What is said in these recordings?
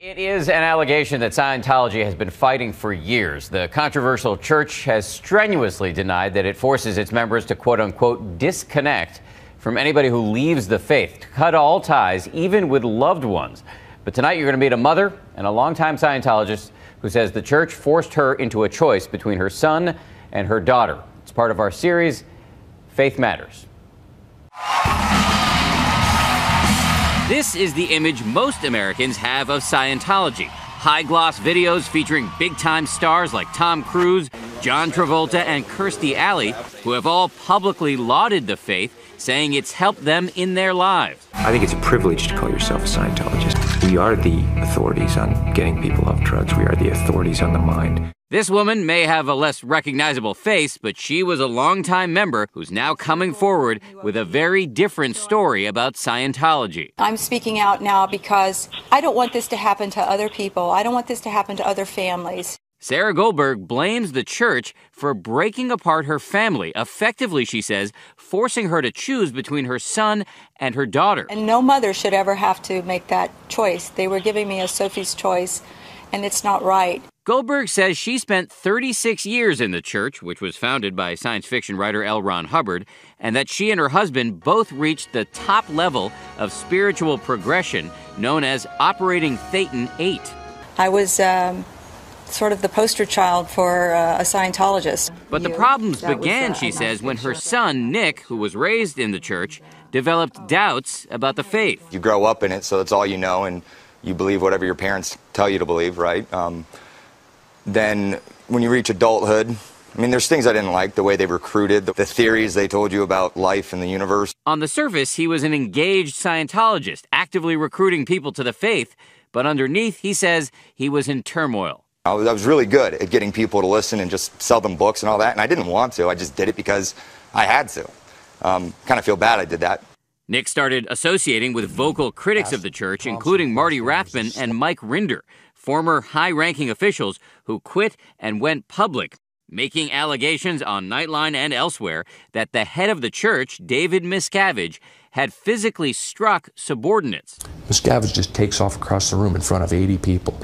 It is an allegation that Scientology has been fighting for years. The controversial church has strenuously denied that it forces its members to, quote unquote, disconnect from anybody who leaves the faith, to cut all ties, even with loved ones. But tonight you're going to meet a mother and a longtime Scientologist who says the church forced her into a choice between her son and her daughter. It's part of our series, Faith Matters. This is the image most Americans have of Scientology. High-gloss videos featuring big-time stars like Tom Cruise, John Travolta, and Kirstie Alley, who have all publicly lauded the faith, saying it's helped them in their lives. I think it's a privilege to call yourself a Scientologist. We are the authorities on getting people off drugs. We are the authorities on the mind. This woman may have a less recognizable face, but she was a longtime member who's now coming forward with a very different story about Scientology. I'm speaking out now because I don't want this to happen to other people. I don't want this to happen to other families. Sarah Goldberg blames the church for breaking apart her family, effectively, she says, forcing her to choose between her son and her daughter. And no mother should ever have to make that choice. They were giving me a Sophie's choice, and it's not right. Goldberg says she spent 36 years in the church, which was founded by science fiction writer L. Ron Hubbard, and that she and her husband both reached the top level of spiritual progression known as Operating Thetan 8. I was sort of the poster child for a Scientologist. But the problems began, she says, when her son, Nick, who was raised in the church, developed doubts about the faith. You grow up in it, so that's all you know, and you believe whatever your parents tell you to believe, right? Then when you reach adulthood, I mean, there's things I didn't like, the way they recruited, the theories they told you about life and the universe. On the surface, he was an engaged Scientologist, actively recruiting people to the faith, but underneath, he says, he was in turmoil. I was really good at getting people to listen and just sell them books and all that, and I didn't want to. I just did it because I had to. Kind of feel bad I did that. Nick started associating with vocal critics of the church, including Marty Rathbun and Mike Rinder, former high-ranking officials who quit and went public, making allegations on Nightline and elsewhere that the head of the church, David Miscavige, had physically struck subordinates. Miscavige just takes off across the room in front of 80 people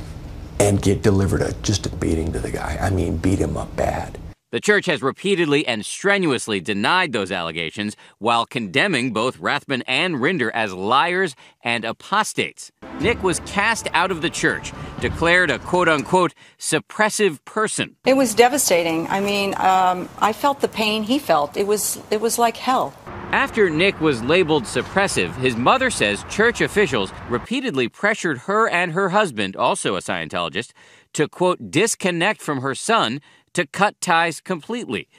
and delivered just a beating to the guy. I mean, beat him up bad. The church has repeatedly and strenuously denied those allegations while condemning both Rathbun and Rinder as liars and apostates. Nick was cast out of the church, declared a quote-unquote suppressive person. It was devastating. I mean, I felt the pain he felt. It was like hell. After Nick was labeled suppressive, his mother says church officials repeatedly pressured her and her husband, also a Scientologist, to, quote, disconnect from her son, to cut ties completely.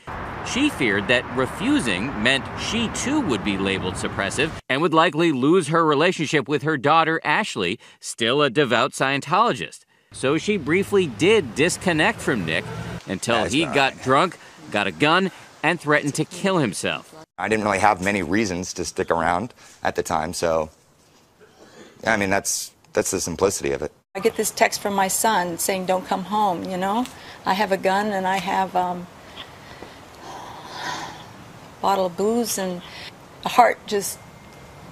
She feared that refusing meant she too would be labeled suppressive and would likely lose her relationship with her daughter, Ashley, still a devout Scientologist. So she briefly did disconnect from Nick until he got drunk, got a gun, and threatened to kill himself. I didn't really have many reasons to stick around at the time, so I mean, that's the simplicity of it. I get this text from my son saying, don't come home, you know? I have a gun and I have a bottle of booze, and the heart just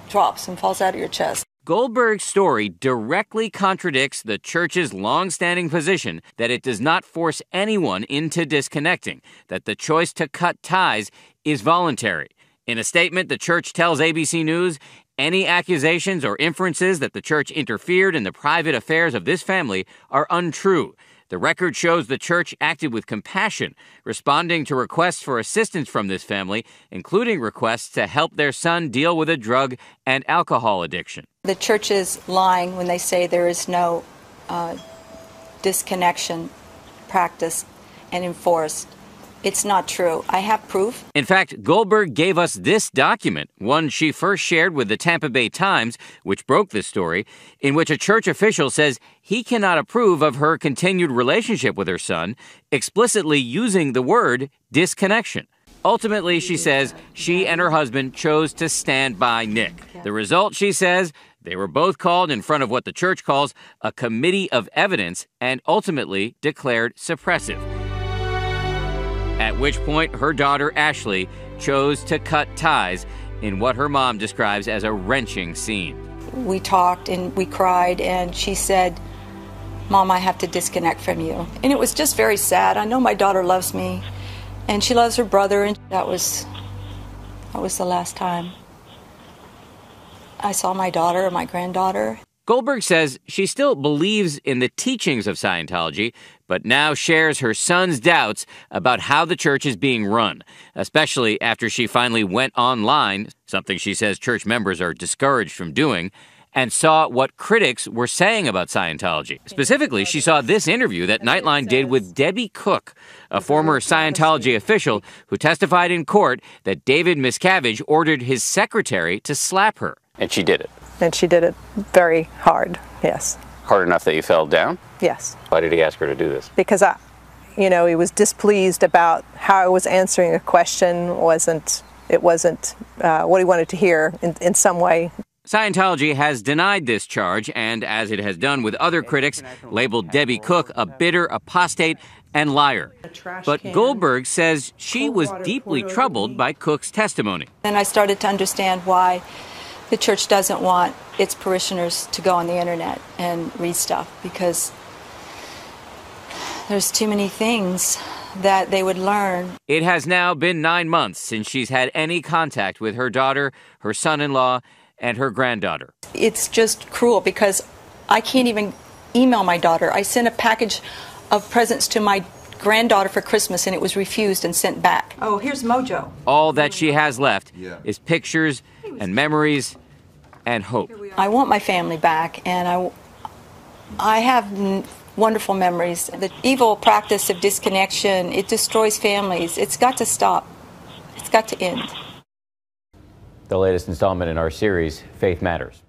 drops and falls out of your chest. Goldberg's story directly contradicts the church's long-standing position that it does not force anyone into disconnecting, that the choice to cut ties is voluntary. In a statement, the church tells ABC News, any accusations or inferences that the church interfered in the private affairs of this family are untrue. The record shows the church acted with compassion, responding to requests for assistance from this family, including requests to help their son deal with a drug and alcohol addiction. The church is lying when they say there is no disconnection practiced and enforced. It's not true. I have proof. In fact, Goldberg gave us this document, one she first shared with the Tampa Bay Times, which broke this story, in which a church official says he cannot approve of her continued relationship with her son, explicitly using the word disconnection. Ultimately, she says, she and her husband chose to stand by Nick. The result, she says, they were both called in front of what the church calls a committee of evidence and ultimately declared suppressive. At which point, her daughter, Ashley, chose to cut ties in what her mom describes as a wrenching scene. We talked and we cried, and she said, Mom, I have to disconnect from you. And it was just very sad. I know my daughter loves me, and she loves her brother, and that was the last time I saw my daughter or my granddaughter. Goldberg says she still believes in the teachings of Scientology, but now shares her son's doubts about how the church is being run, especially after she finally went online, something she says church members are discouraged from doing, and saw what critics were saying about Scientology. Specifically, she saw this interview that Nightline did with Debbie Cook, a former Scientology official who testified in court that David Miscavige ordered his secretary to slap her. And she did it? And she did it very hard, yes. Hard enough that you fell down? Yes. Why did he ask her to do this? Because he was displeased about how I was answering a question. It wasn't what he wanted to hear in some way. Scientology has denied this charge and, as it has done with other critics, labeled Debbie Cook a bitter apostate and liar. But Goldberg says she was deeply troubled by Cook's testimony. And I started to understand why the church doesn't want its parishioners to go on the internet and read stuff, because there's too many things that they would learn. It has now been 9 months since she's had any contact with her daughter, her son-in-law, and her granddaughter. It's just cruel because I can't even email my daughter. I sent a package of presents to my granddaughter for Christmas and it was refused and sent back. Oh, here's Mojo. All that she has left is pictures and memories and hope. I want my family back, and I have wonderful memories. The evil practice of disconnection, it destroys families. It's got to stop. It's got to end. The latest installment in our series, Faith Matters.